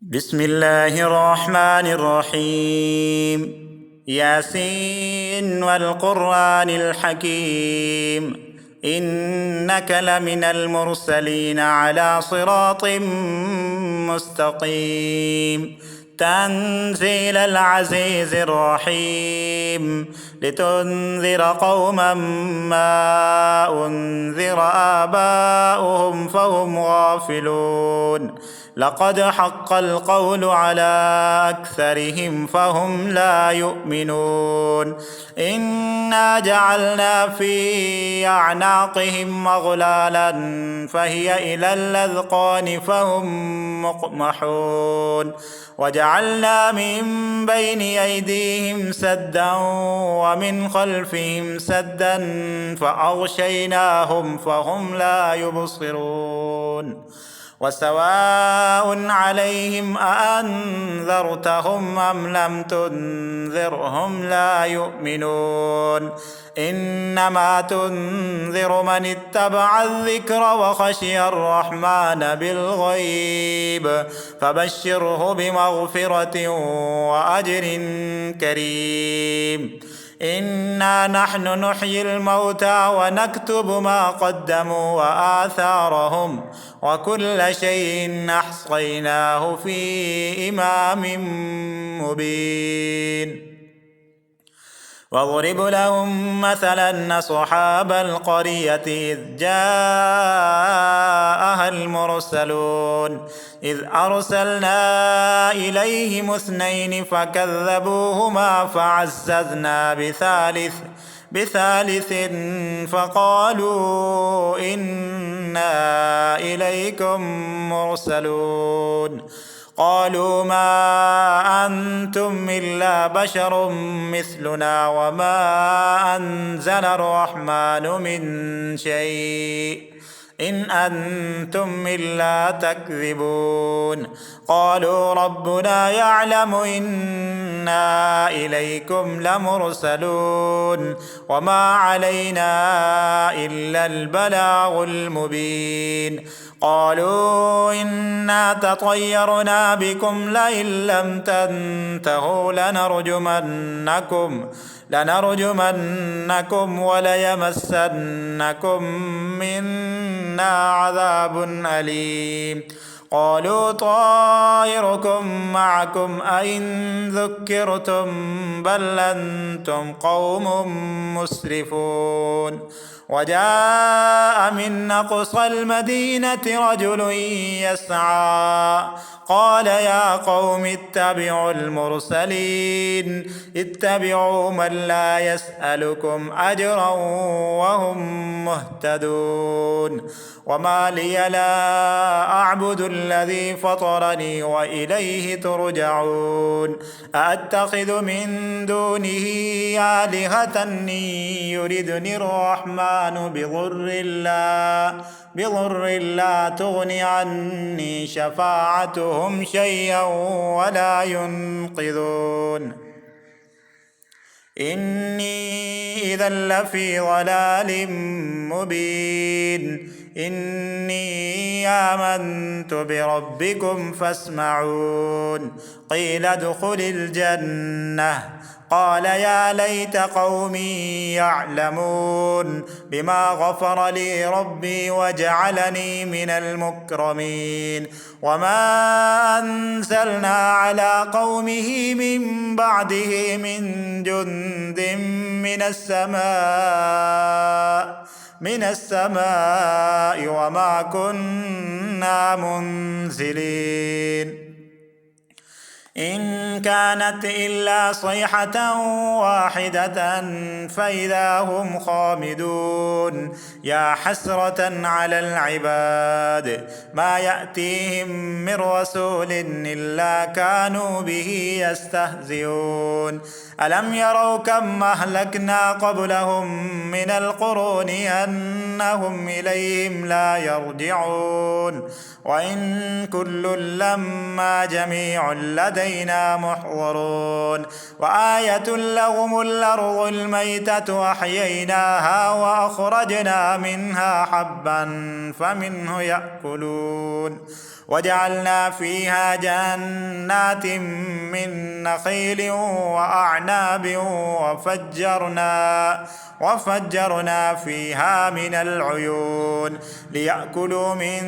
بسم الله الرحمن الرحيم. ياسين والقرآن الحكيم، إنك لمن المرسلين على صراط مستقيم. تنزيل العزيز الرحيم، لتنذر قوما ما أنذر آباؤهم فهم غافلون. لقد حق القول على أكثرهم فهم لا يؤمنون. إنا جعلنا في أعناقهم أغلالا فهي إلى الأذقان فهم مقمحون. وجعلنا من بين أيديهم سدا ومن خلفهم سدا فأغشيناهم فهم لا يبصرون. وسواء عليهم أأنذرتهم أم لم تنذرهم لا يؤمنون. إنما تنذر من اتبع الذكر وخشي الرحمن بالغيب، فبشره بمغفرة وأجر كريم. إنا نحن نحيي الموتى ونكتب ما قدموا وآثارهم، وكل شيء أحصيناه في إمام مبين. واضرب لهم مثلا أصحاب القرية إذ جاءها المرسلون إذ أرسلنا إليهم اثنين فكذبوهما فعززنا بثالث فقالوا إنا إليكم مرسلون. قالوا ما أنتم إلا بشر مثلنا وما أنزل الرحمن من شيء إن أنتم إلا تكذبون. قالوا ربنا يعلم إنا إليكم لمرسلون وما علينا إلا البلاغ المبين. قالوا إنا تطيرنا بكم لئن لم تنتهوا لنرجمنكم وليمسنكم منا عذاب أليم. قالوا طائركم معكم أئن ذكرتم بل أنتم قوم مسرفون. وجاء من أقصى المدينة رجل يسعى قال يا قوم اتبعوا المرسلين اتبعوا من لا يسألكم أجرا وهم مهتدون. وما لي لا أعبد الذي فطرني وإليه ترجعون. أأتخذ من دونه آلهة يردني الرحمن بضر لا تغن عني شفاعتهم شيئا ولا ينقذون. إني إذا لفي ضلال مبين. إني آمنت بربكم فاسمعون. قيل ادخل الجنة قال يا ليت قومي يعلمون بما غفر لي ربي وجعلني من المكرمين. وما أنزلنا على قومه من بعده من جند من السماء وما كنا منزلين. إن كانت إلا صيحة واحدة فإذا هم خامدون. يا حسرة على العباد ما يأتيهم من رسول إلا كانوا به يستهزئون. ألم يروا كم أهلكنا قبلهم من القرون أنهم إليهم لا يرجعون. وإن كل لما جميع لدينا محضرون. وآية لهم الأرض الميتة أحييناها وأخرجنا منها حبا فمنه يأكلون وجعلنا فيها جنات من نخيل وأعناب وفجرنا فيها من العيون ليأكلوا من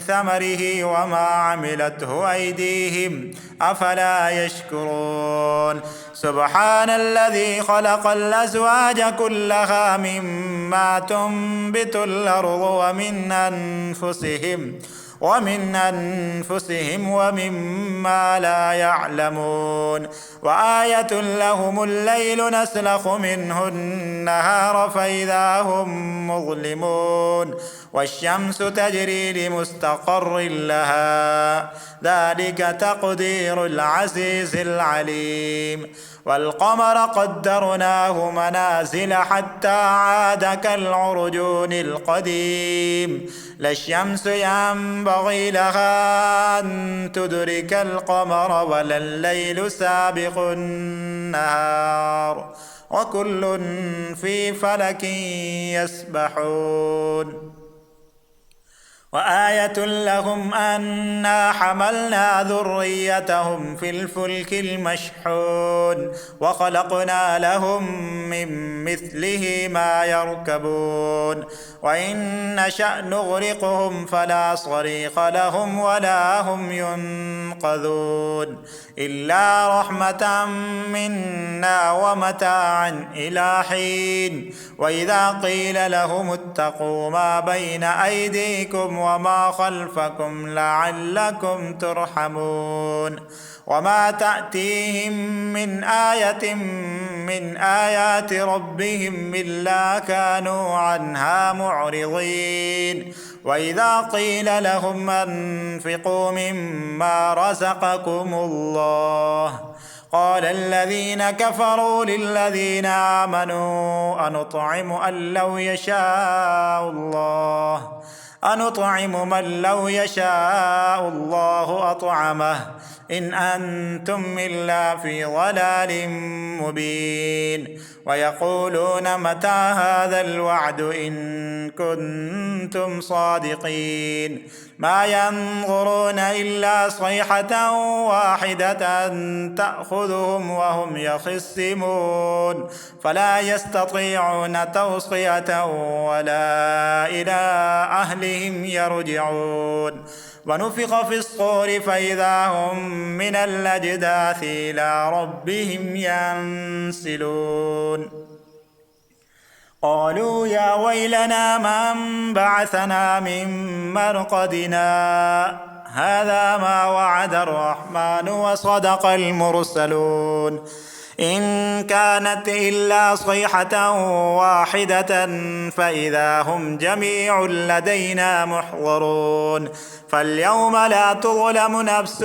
ثمره وما عملته أيديهم أفلا يشكرون سبحان الذي خلق الأزواج كلها مما تنبت الأرض ومن أنفسهم ومما لا يعلمون وآية لهم الليل نسلخ منه النهار فإذا هم مظلمون والشمس تجري لمستقر لها ذلك تقدير العزيز العليم والقمر قدرناه منازل حتى عاد كالعرجون القديم لا الشمس ينبغي لها أن تدرك القمر ولا الليل سابق النهار وكل في فلك يسبحون وآية لهم أنا حملنا ذريتهم في الفلك المشحون وخلقنا لهم من مثله ما يركبون وإن نشأ نغرقهم فلا صريخ لهم ولا هم ينقذون إلا رحمة منا ومتاعا إلى حين وإذا قيل لهم اتقوا ما بين أيديكم وما خلفكم لعلكم ترحمون وما تأتيهم من آية من آيات ربهم إلا كانوا عنها معرضين وإذا قيل لهم أنفقوا مما رزقكم الله قال الذين كفروا للذين آمنوا أنطعم من لو يشاء الله أطعمه إن أنتم إلا في ضلال مبين ويقولون متى هذا الوعد إن كنتم صادقين ما ينظرون إلا صيحة واحدة تأخذهم وهم يخصمون فلا يستطيعون توصية ولا إلى أهلهم يرجعون ونفخ في الصور فإذا هم من الأجداث إلى ربهم ينسلون قالوا يا ويلنا من بعثنا من مرقدنا هذا ما وعد الرحمن وصدق المرسلون إن كانت إلا صيحة واحدة فإذا هم جميع لدينا محضرون فاليوم لا تظلم نفس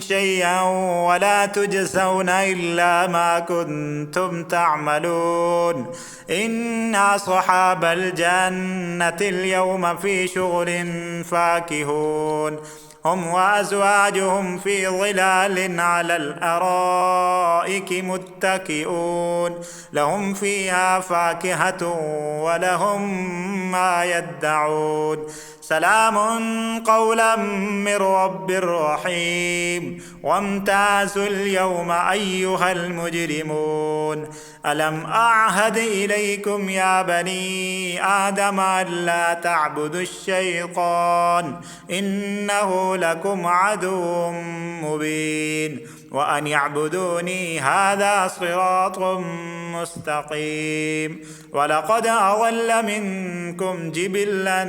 شيئا ولا تجزون إلا ما كنتم تعملون إن أصحاب الجنة اليوم في شغل فاكهون هم وأزواجهم في ظلال على الأرائك متكئون لهم فيها فاكهة ولهم ما يدعون سلام قولا من رب رحيم وامتازوا اليوم أيها المجرمون ألم أعهد إليكم يا بني آدم ألا تعبدوا الشيطان إنه لكم عدو مبين وأن يعبدوني هذا صراط مستقيم ولقد أضل منكم جبلا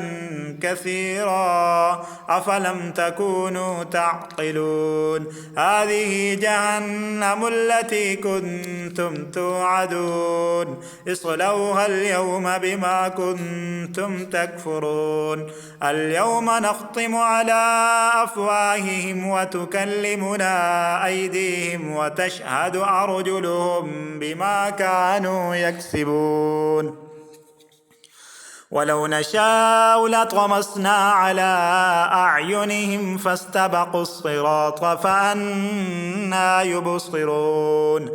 كثيرا أفلم تكونوا تعقلون هذه جهنم التي كنتم توعدون اصلوها اليوم بما كنتم تكفرون اليوم نختم على أفواههم وتكلمنا أيديهم وتشهد أرجلهم بما كانوا يكسبون ولو نشاء لطمسنا على أعينهم فاستبقوا الصراط فأنى يبصرون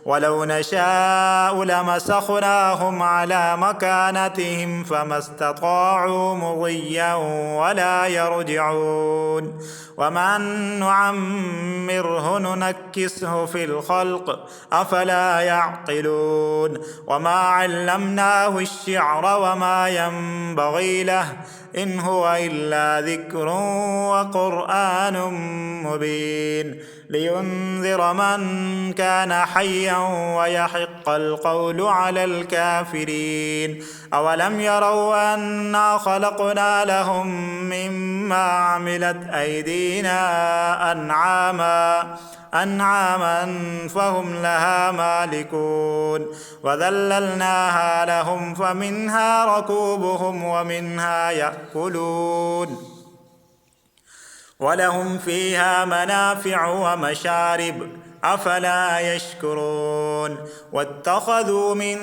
ولو نشاء لمسخناهم على مكانتهم فما استطاعوا مضيا ولا يرجعون ومن نعمره ننكسه في الخلق أفلا يعقلون وما علمناه الشعر وما ينبغي له إن هو إلا ذكر وقرآن مبين لينذر من كان حيا ويحق القول على الكافرين أولم يروا أنا خلقنا لهم مما عملت أيدينا أنعاما فهم لها مالكون وذللناها لهم فمنها ركوبهم ومنها يأكلون ولهم فيها منافع ومشارب أفلا يشكرون واتخذوا من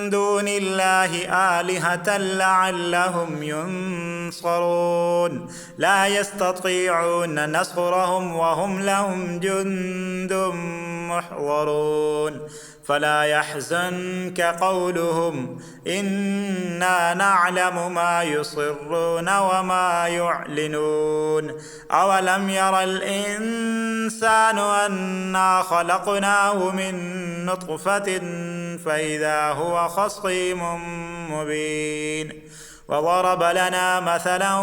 دون الله آلهة لعلهم ينصرون لا يستطيعون نصرهم وهم لهم جند محضرون فلا يحزنك قولهم إنا نعلم ما يصرون وما يعلنون أولم ير الإنسان أنا خلقناه من نطفة فإذا هو خصيم مبين وضرب لنا مثلا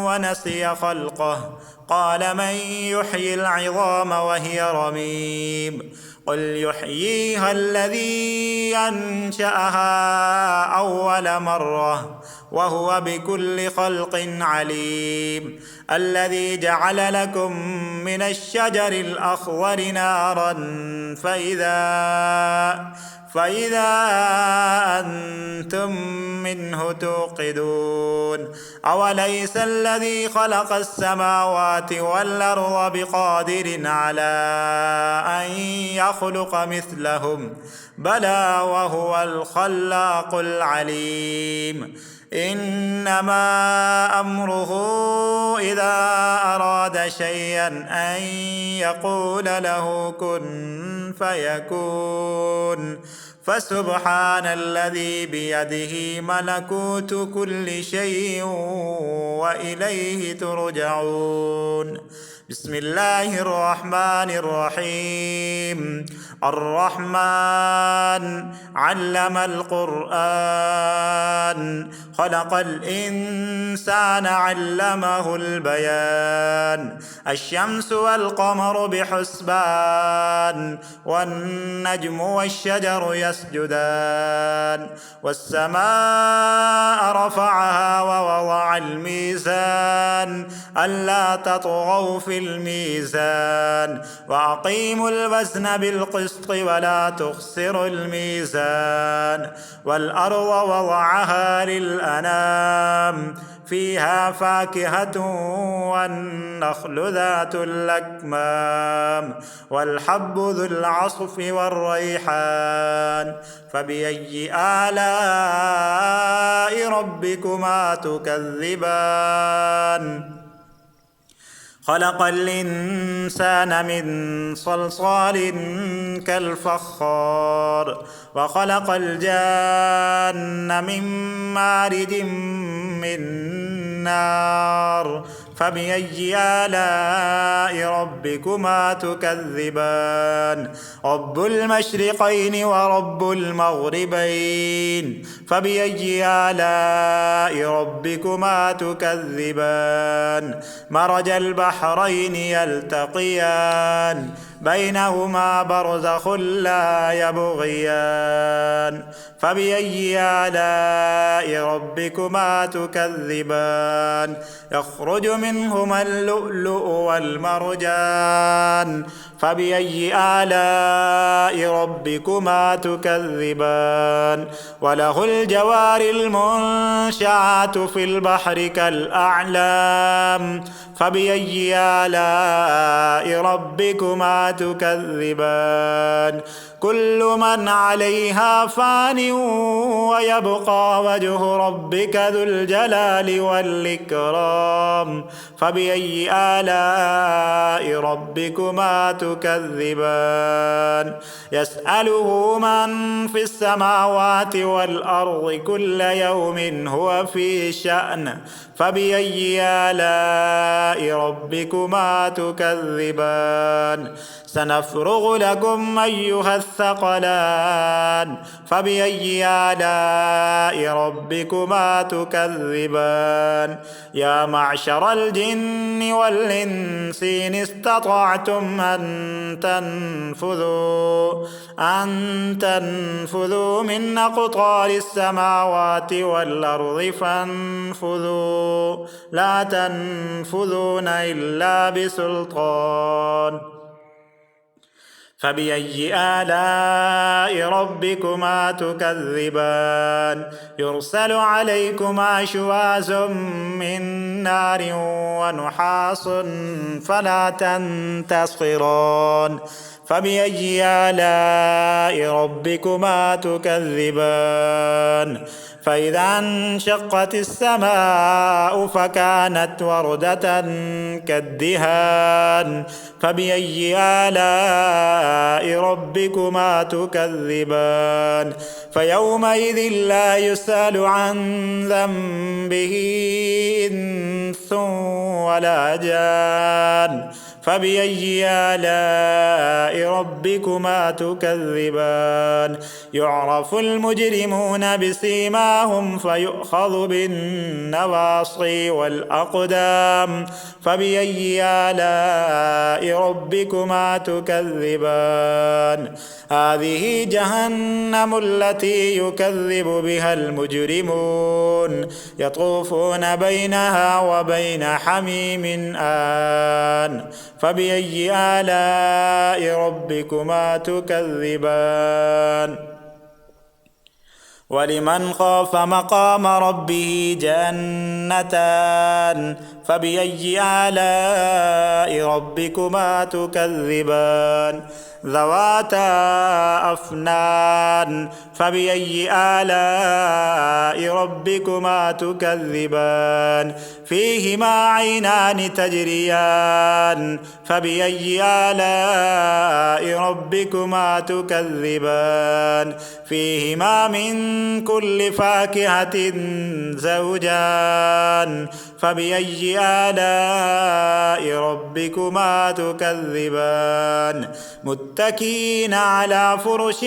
ونسي خلقه قال من يحيي العظام وهي رميم قل يحييها الذي أنشأها أول مرة وهو بكل خلق عليم الذي جعل لكم من الشجر الأخضر نارا فإذا أنتم منه توقدون أوليس الذي خلق السماوات والأرض بقادر على أن يخلق مثلهم بلى وهو الخلاق العليم إنما أمره إذا أراد شيئا أن يقول له كن فيكون فسبحان الذي بيده ملكوت كل شيء وإليه ترجعون بسم الله الرحمن الرحيم الرحمن علم القرآن خلق الإنسان علمه البيان الشمس والقمر بحسبان والنجم والشجر يسجدان والسماء رفعها ووضع الميزان ألا تطغوا في الميزان وأقيموا الوزن بالقسط ولا تخسروا الميزان والأرض وضعها للأنام فيها فاكهة والنخل ذات الأكمام والحب ذو العصف والريحان فبأي آلاء ربكما تكذبان خلق الإنسان من صلصال كالفخار وخلق الجان من مارد من نار فبأي آلاء ربكما تكذبان رب المشرقين ورب المغربين فبأي آلاء ربكما تكذبان مرج البحرين يلتقيان بينهما برزخ لا يبغيان فبأي آلاء ربكما تكذبان يخرج منهما اللؤلؤ والمرجان فبأي آلاء ربكما تكذبان وله الجوار المنشآت في البحر كالأعلام فبأي آلاء ربكما تكذبان كل من عليها فان ويبقى وجه ربك ذو الجلال والإكرام فبأي آلاء ربكما تكذبان يسأله من في السماوات والأرض كل يوم هو في شأن فبأي آلاء ربكما تكذبان سنفرغ لكم أيها الثقلان فبأي آلاء ربكما تكذبان يا معشر الجن والإنس إن استطعتم أن تنفذوا من أقطار السماوات والأرض فانفذوا لا تنفذون إلا بسلطان فبأي آلاء ربكما تكذبان يرسل عليكما شواظ من نار ونحاس فلا تنتصران فبأي آلاء ربكما تكذبان فإذا انشقت السماء فكانت وردة كالدهان فبأي آلاء ربكما تكذبان فيومئذ لا يسأل عن ذنبه إنس ولا جان فبأي آلاء ربكما تكذبان يعرف المجرمون بسيماهم فيؤخذ بالنواصي والأقدام فبأي آلاء ربكما تكذبان هذه جهنم التي يكذب بها المجرمون يطوفون بينها وبين حميم آن فبأي آلاء ربكما تكذبان ولمن خاف مقام ربه جنتان فبأي آلاء ربكما تكذبان ذواتا أفنان فبأي آلاء ربكما تكذبان فيهما عينان تجريان فبأي آلاء ربكما تكذبان فيهما من كل فاكهة زوجان فبأي آلاء ربكما تكذبان متكئين على فرش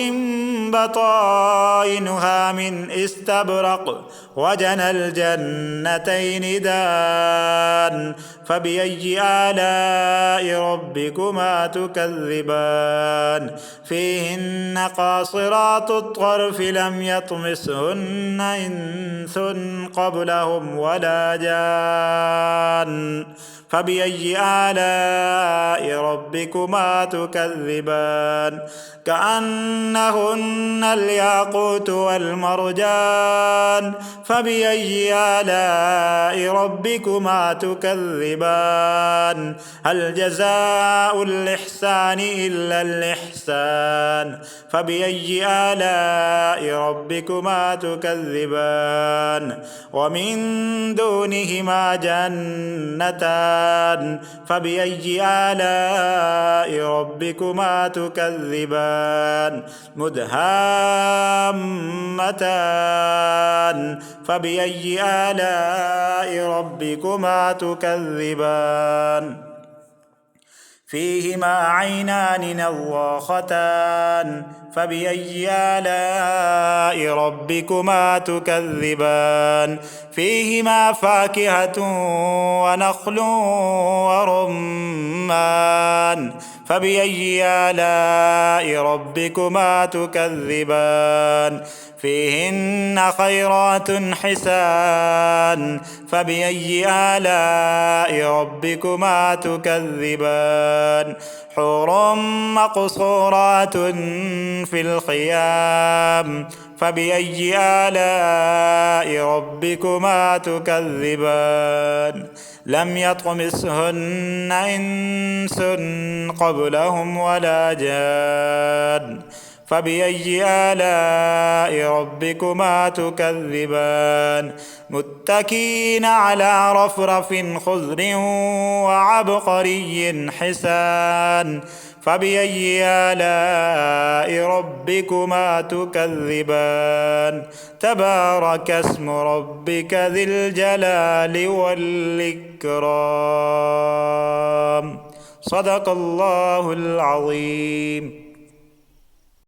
بطائنها من استبرق وجنى الجنتين دان فبأي آلاء ربكما تكذبان فيهن قاصرات الطرف لم يطمسهن إنس قبلهم ولا جان فبأي آلاء ربكما تكذبان كأنهن الياقوت والمرجان فبأي آلاء ربكما تكذبان هل جزاء الإحسان إلا الإحسان فبأي آلاء ربكما تكذبان ومن دونهما جنتان فبأي آلاء ربكما تكذبان مدهامتان فبأي آلاء ربكما تكذبان فيهما عينان نضاختان فبأي آلاء ربكما تكذبان فيهما فاكهة ونخل ورمان فبأي آلاء ربكما تكذبان فيهن خيرات حسان فبأي آلاء ربكما تكذبان حور مقصورات في الخيام فبأي آلاء ربكما تكذبان لم يطمثهن إنس قبلهم ولا جان فبأي آلاء ربكما تكذبان متكئين على رفرف خضر وعبقري حسان فبأي آلاء ربكما تكذبان تبارك اسم ربك ذي الجلال والإكرام صدق الله العظيم.